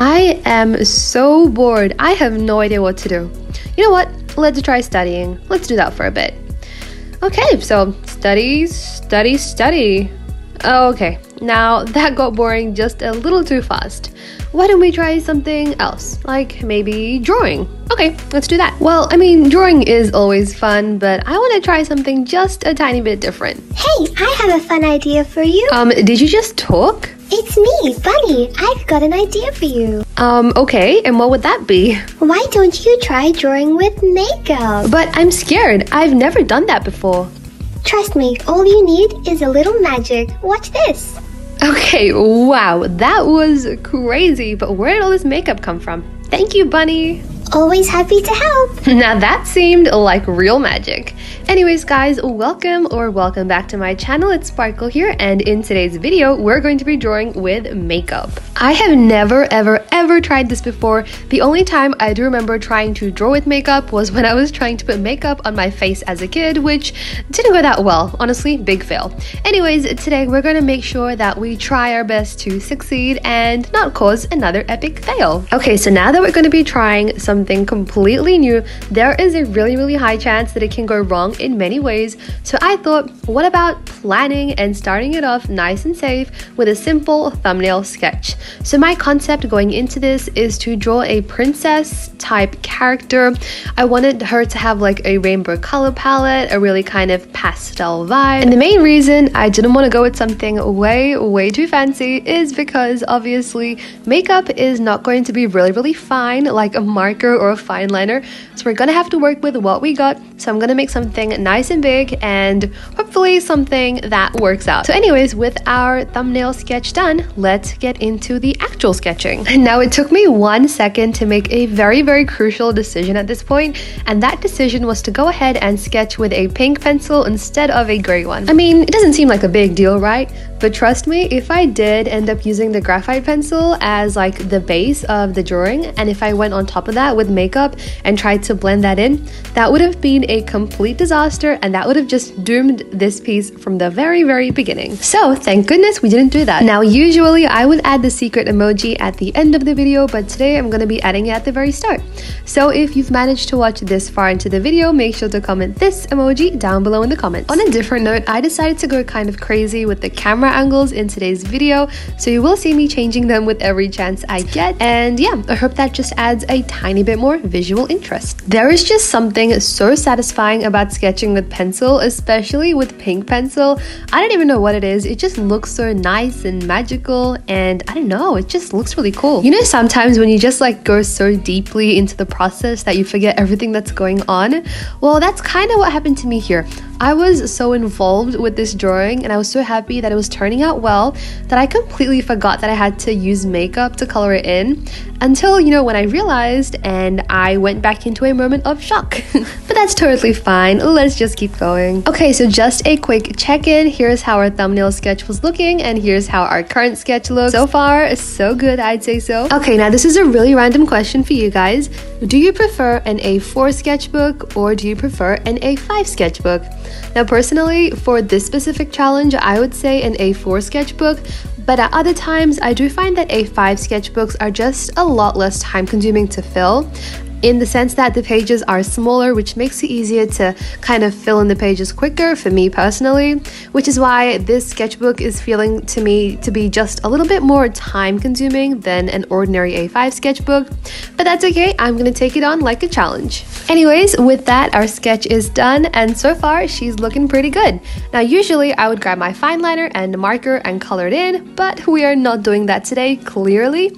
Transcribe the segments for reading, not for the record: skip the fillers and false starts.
I am so bored. I have no idea what to do. You know what? Let's try studying. Let's do that for a bit. Okay, so study. Okay, now that got boring just a little too fast. Why don't we try something else? Like maybe drawing. Okay, let's do that. Well, I mean, drawing is always fun, but I want to try something just a tiny bit different. Hey, I have a fun idea for you. Did you just talk? It's me, Bunny. I've got an idea for you. Okay, and what would that be? Why don't you try drawing with makeup? But I'm scared. I've never done that before. Trust me, all you need is a little magic. Watch this. Okay, wow, that was crazy, but where did all this makeup come from? Thank you, Bunny. Always happy to help. Now that seemed like real magic. Anyways guys, welcome back to my channel. It's Sparkle here, and in today's video we're going to be drawing with makeup. I have never ever tried this before. The only time I do remember trying to draw with makeup was when I was trying to put makeup on my face as a kid, which didn't go that well. Honestly, big fail. Anyways, today we're going to make sure that we try our best to succeed and not cause another epic fail. Okay, so now that we're going to be trying something completely new, there is a really high chance that it can go wrong in many ways. So I thought, what about planning and starting it off nice and safe with a simple thumbnail sketch? So my concept going into this is to draw a princess type character. I wanted her to have like a rainbow color palette, a really kind of pastel vibe. And the main reason I didn't want to go with something way too fancy is because obviously makeup is not going to be really fine like a marker or a fine liner. So we're gonna have to work with what we got. So I'm gonna make something nice and big and hopefully something that works out. So anyways, with our thumbnail sketch done, let's get into the actual sketching. Now it took me 1 second to make a very crucial decision at this point, and that decision was to go ahead and sketch with a pink pencil instead of a gray one. I mean, it doesn't seem like a big deal, right? But trust me, if I did end up using the graphite pencil as like the base of the drawing, and if I went on top of that with makeup and tried to blend that in, that would have been a complete disaster, and that would have just doomed this piece from the very beginning. So thank goodness we didn't do that. Now usually I would add the secret emoji at the end of the video, but today I'm going to be adding it at the very start. So if you've managed to watch this far into the video, make sure to comment this emoji down below in the comments. On a different note, I decided to go kind of crazy with the camera angles in today's video, so you will see me changing them with every chance I get, and yeah, I hope that just adds a tiny bit more visual interest. There is just something so satisfying about sketching with pencil, especially with pink pencil. I don't even know what it is, it just looks so nice and magical, and I don't know, it just looks really cool. You know, sometimes when you just like go so deeply into the process that you forget everything that's going on? Well, that's kind of what happened to me here. I was so involved with this drawing and I was so happy that it was turning out well that I completely forgot that I had to use makeup to color it in until, you know, when I realized, and I went back into a moment of shock. But that's totally fine, let's just keep going. Okay, so just a quick check-in. Here's how our thumbnail sketch was looking, and here's how our current sketch looks. So far, so good, I'd say so. Okay, now this is a really random question for you guys. Do you prefer an A4 sketchbook or do you prefer an A5 sketchbook? Now personally, for this specific challenge, I would say an A4 sketchbook, but at other times, I do find that A5 sketchbooks are just a lot less time consuming to fill, in the sense that the pages are smaller, which makes it easier to kind of fill in the pages quicker for me personally, which is why this sketchbook is feeling to me to be just a little bit more time consuming than an ordinary A5 sketchbook, but that's okay, I'm gonna take it on like a challenge. Anyways, with that, our sketch is done, and so far she's looking pretty good. Now usually I would grab my fine liner and marker and color it in, but we are not doing that today, clearly.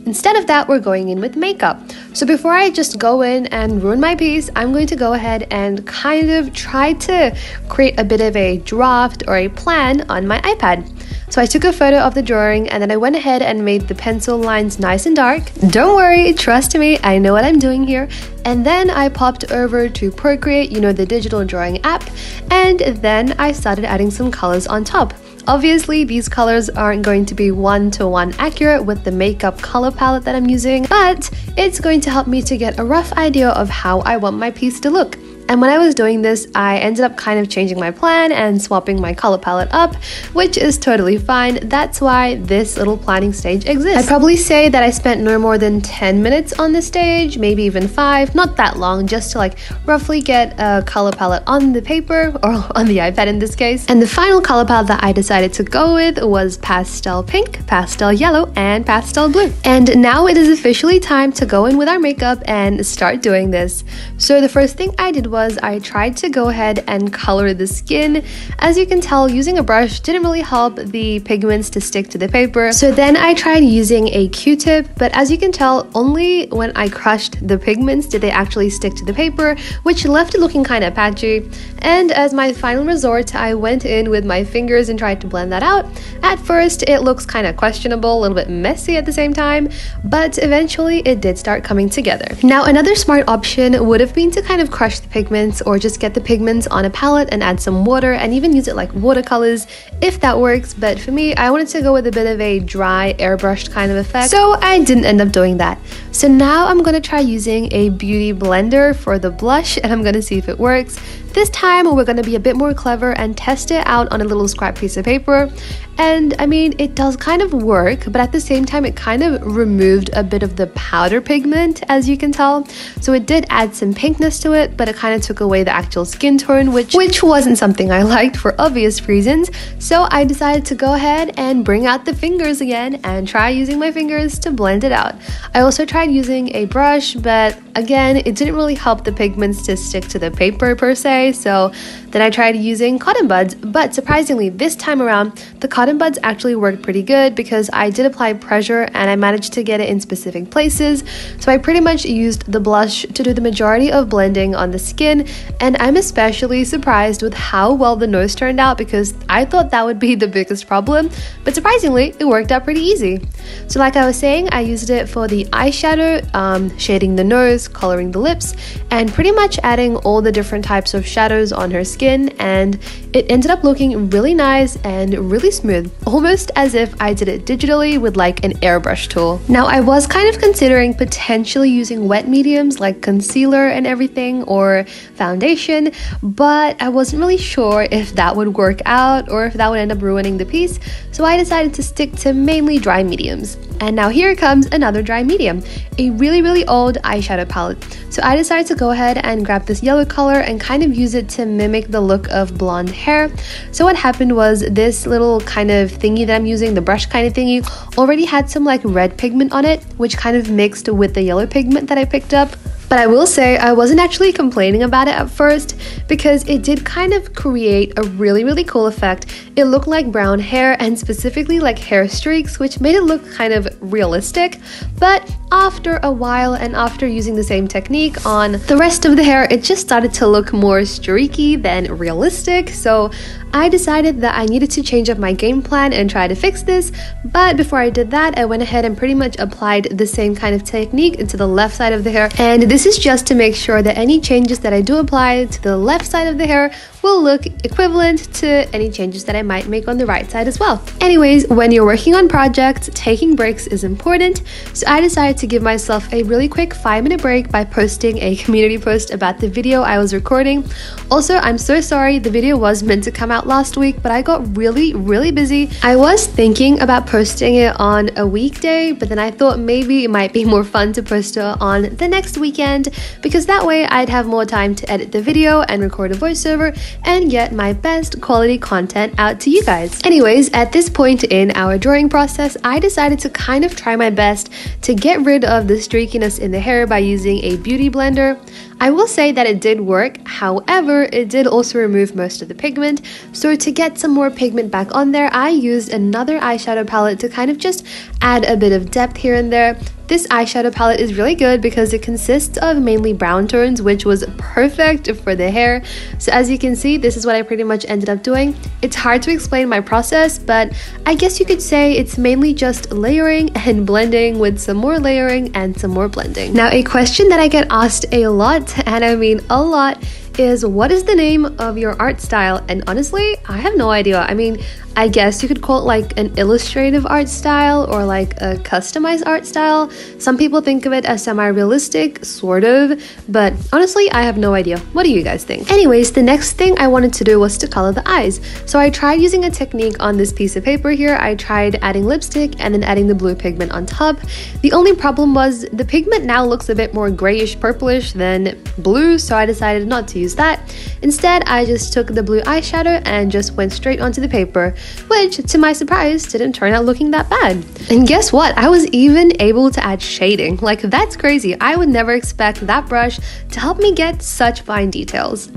Instead of that, we're going in with makeup. So before I just go in and ruin my piece, I'm going to go ahead and kind of try to create a bit of a draft or a plan on my iPad. So I took a photo of the drawing and then I went ahead and made the pencil lines nice and dark. Don't worry, trust me, I know what I'm doing here. And then I popped over to Procreate, you know, the digital drawing app, and then I started adding some colors on top. Obviously, these colors aren't going to be one-to-one accurate with the makeup color palette that I'm using, but it's going to help me to get a rough idea of how I want my piece to look. And when I was doing this, I ended up kind of changing my plan and swapping my color palette up, which is totally fine. That's why this little planning stage exists. I'd probably say that I spent no more than 10 minutes on the stage, maybe even 5, not that long, just to like roughly get a color palette on the paper, or on the iPad in this case. And the final color palette that I decided to go with was pastel pink, pastel yellow, and pastel blue. And now it is officially time to go in with our makeup and start doing this. So the first thing I did was I tried to go ahead and color the skin. As you can tell, using a brush didn't really help the pigments to stick to the paper. So then I tried using a Q-tip, but as you can tell, only when I crushed the pigments did they actually stick to the paper, which left it looking kind of patchy. And as my final resort, I went in with my fingers and tried to blend that out. At first, it looks kind of questionable, a little bit messy at the same time, but eventually it did start coming together. Now, another smart option would have been to kind of crush the pigments or just get the pigments on a palette and add some water and even use it like watercolors if that works, but for me, I wanted to go with a bit of a dry airbrushed kind of effect, so I didn't end up doing that. So now I'm going to try using a beauty blender for the blush and I'm going to see if it works. This time we're going to be a bit more clever and test it out on a little scrap piece of paper. And I mean, it does kind of work, but at the same time it kind of removed a bit of the powder pigment, as you can tell. So it did add some pinkness to it, but it kind of took away the actual skin tone, which wasn't something I liked for obvious reasons. So I decided to go ahead and bring out the fingers again and try using my fingers to blend it out. I also tried using a brush, but again, it didn't really help the pigments to stick to the paper per se. So then I tried using cotton buds, but surprisingly this time around the cotton buds actually worked pretty good because I did apply pressure and I managed to get it in specific places. So I pretty much used the blush to do the majority of blending on the skin, and I'm especially surprised with how well the nose turned out because I thought that would be the biggest problem, but surprisingly it worked out pretty easy. So like I was saying, I used it for the eyeshadow, shading the nose, coloring the lips, and pretty much adding all the different types of shadows on her skin, and it ended up looking really nice and really smooth, almost as if I did it digitally with like an airbrush tool. Now I was kind of considering potentially using wet mediums like concealer and everything or foundation, but I wasn't really sure if that would work out or if that would end up ruining the piece, so I decided to stick to mainly dry mediums. And now here comes another dry medium, a really old eyeshadow palette. So I decided to go ahead and grab this yellow color and kind of use it to mimic the look of blonde hair. So what happened was this little kind of thingy that I'm using, the brush kind of thingy, already had some like red pigment on it, which kind of mixed with the yellow pigment that I picked up. But I will say I wasn't actually complaining about it at first because it did kind of create a really cool effect. It looked like brown hair and specifically like hair streaks, which made it look kind of realistic. But after a while and after using the same technique on the rest of the hair, it just started to look more streaky than realistic. So I decided that I needed to change up my game plan and try to fix this, but before I did that, I went ahead and pretty much applied the same kind of technique into the left side of the hair, and this is just to make sure that any changes that I do apply to the left side of the hair will look equivalent to any changes that I might make on the right side as well. Anyways, when you're working on projects, taking breaks is important, so I decided to give myself a really quick 5-minute break by posting a community post about the video I was recording. Also, I'm so sorry, the video was meant to come out last week, but I got really busy. I was thinking about posting it on a weekday, but then I thought maybe it might be more fun to post it on the next weekend because that way I'd have more time to edit the video and record a voiceover and get my best quality content out to you guys. Anyways, at this point in our drawing process, I decided to kind of try my best to get rid of the streakiness in the hair by using a beauty blender. I will say that it did work, however, it did also remove most of the pigment. So to get some more pigment back on there, I used another eyeshadow palette to kind of just add a bit of depth here and there. This eyeshadow palette is really good because it consists of mainly brown tones, which was perfect for the hair. So as you can see, this is what I pretty much ended up doing. It's hard to explain my process, but I guess you could say it's mainly just layering and blending with some more layering and some more blending. Now, a question that I get asked a lot, and I mean a lot, is what is the name of your art style? And honestly, I have no idea. I mean, I guess you could call it like an illustrative art style or like a customized art style. Some people think of it as semi-realistic, sort of, but honestly, I have no idea. What do you guys think? Anyways, the next thing I wanted to do was to color the eyes. So I tried using a technique on this piece of paper here. I tried adding lipstick and then adding the blue pigment on top. The only problem was the pigment now looks a bit more grayish purplish than blue, so I decided not to use that. Instead, I just took the blue eyeshadow and just went straight onto the paper, which to my surprise didn't turn out looking that bad. And guess what? I was even able to add shading. Like, that's crazy. I would never expect that brush to help me get such fine details.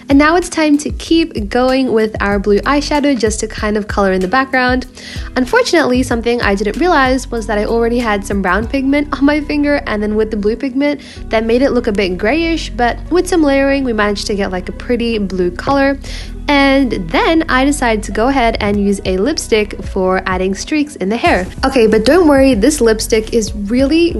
And now it's time to keep going with our blue eyeshadow just to kind of color in the background. Unfortunately, something I didn't realize was that I already had some brown pigment on my finger, and then with the blue pigment that made it look a bit grayish, but with some layering we managed to get like a pretty blue color. And then I decided to go ahead and use a lipstick for adding streaks in the hair. Okay, but don't worry, this lipstick is really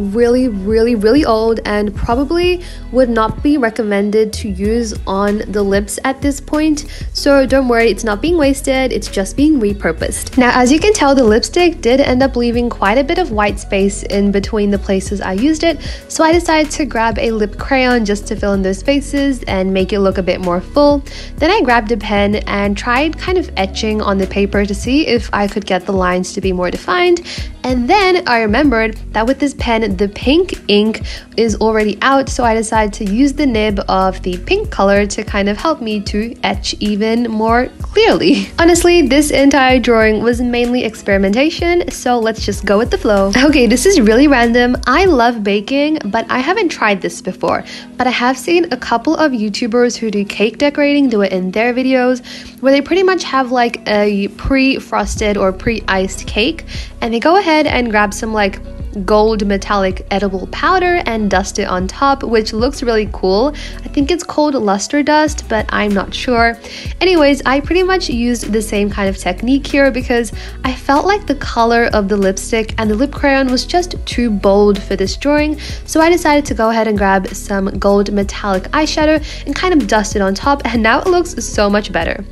old and probably would not be recommended to use on the lips at this point. So don't worry, it's not being wasted, it's just being repurposed. Now, as you can tell, the lipstick did end up leaving quite a bit of white space in between the places I used it. So I decided to grab a lip crayon just to fill in those spaces and make it look a bit more full. Then I grabbed a pen and tried kind of etching on the paper to see if I could get the lines to be more defined. And then I remembered that with this pen, the pink ink is already out, so I decided to use the nib of the pink color to kind of help me to etch even more clearly. Honestly, this entire drawing was mainly experimentation, so let's just go with the flow. Okay, this is really random. I love baking, but I haven't tried this before. But I have seen a couple of YouTubers who do cake decorating do it in their videos, where they pretty much have like a pre-frosted or pre-iced cake, and they go ahead and grab some like gold metallic edible powder and dust it on top, which looks really cool. I think it's called luster dust, but I'm not sure. Anyways, I pretty much used the same kind of technique here because I felt like the color of the lipstick and the lip crayon was just too bold for this drawing, so I decided to go ahead and grab some gold metallic eyeshadow and kind of dust it on top, and now it looks so much better.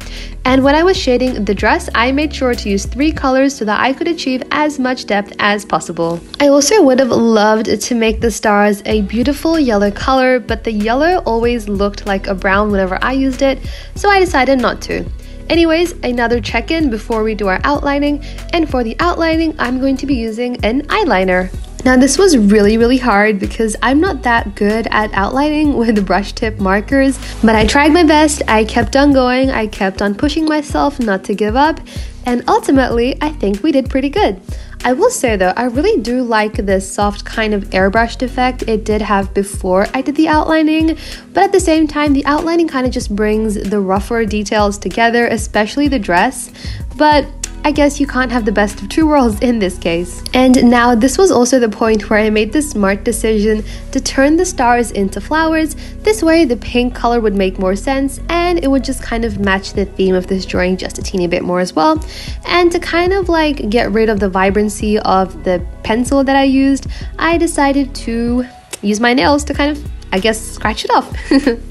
And when I was shading the dress, I made sure to use 3 colors so that I could achieve as much depth as possible. I also would have loved to make the stars a beautiful yellow color, but the yellow always looked like a brown whenever I used it, so I decided not to. Anyways, another check-in before we do our outlining, and for the outlining, I'm going to be using an eyeliner. Now this was really hard because I'm not that good at outlining with brush tip markers, but I tried my best, I kept on going, I kept on pushing myself not to give up, and ultimately I think we did pretty good. I will say though, I really do like this soft kind of airbrushed effect it did have before I did the outlining, but at the same time the outlining kind of just brings the rougher details together, especially the dress, but I guess you can't have the best of 2 worlds in this case. And now this was also the point where I made the smart decision to turn the stars into flowers. This way the pink color would make more sense and it would just kind of match the theme of this drawing just a teeny bit more as well. And to kind of like get rid of the vibrancy of the pencil that I used, I decided to use my nails to kind of, I guess, scratch it off.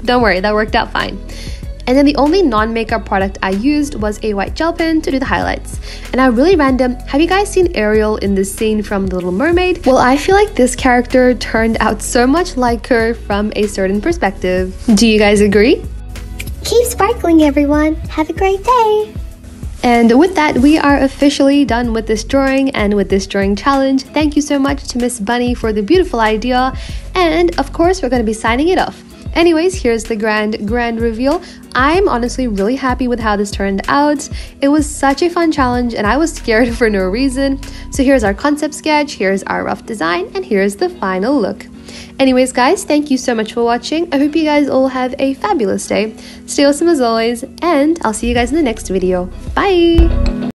Don't worry, that worked out fine. And then the only non-makeup product I used was a white gel pen to do the highlights. And now really random, have you guys seen Ariel in this scene from The Little Mermaid? Well, I feel like this character turned out so much like her from a certain perspective. Do you guys agree? Keep sparkling, everyone. Have a great day. And with that, we are officially done with this drawing and with this drawing challenge. Thank you so much to Miss Bunny for the beautiful idea. And of course, we're going to be signing it off. Anyways, here's the grand reveal. I'm honestly really happy with how this turned out. It was such a fun challenge and I was scared for no reason. So here's our concept sketch, here's our rough design, and here's the final look. Anyways guys, thank you so much for watching. I hope you guys all have a fabulous day. Stay awesome as always, and I'll see you guys in the next video. Bye!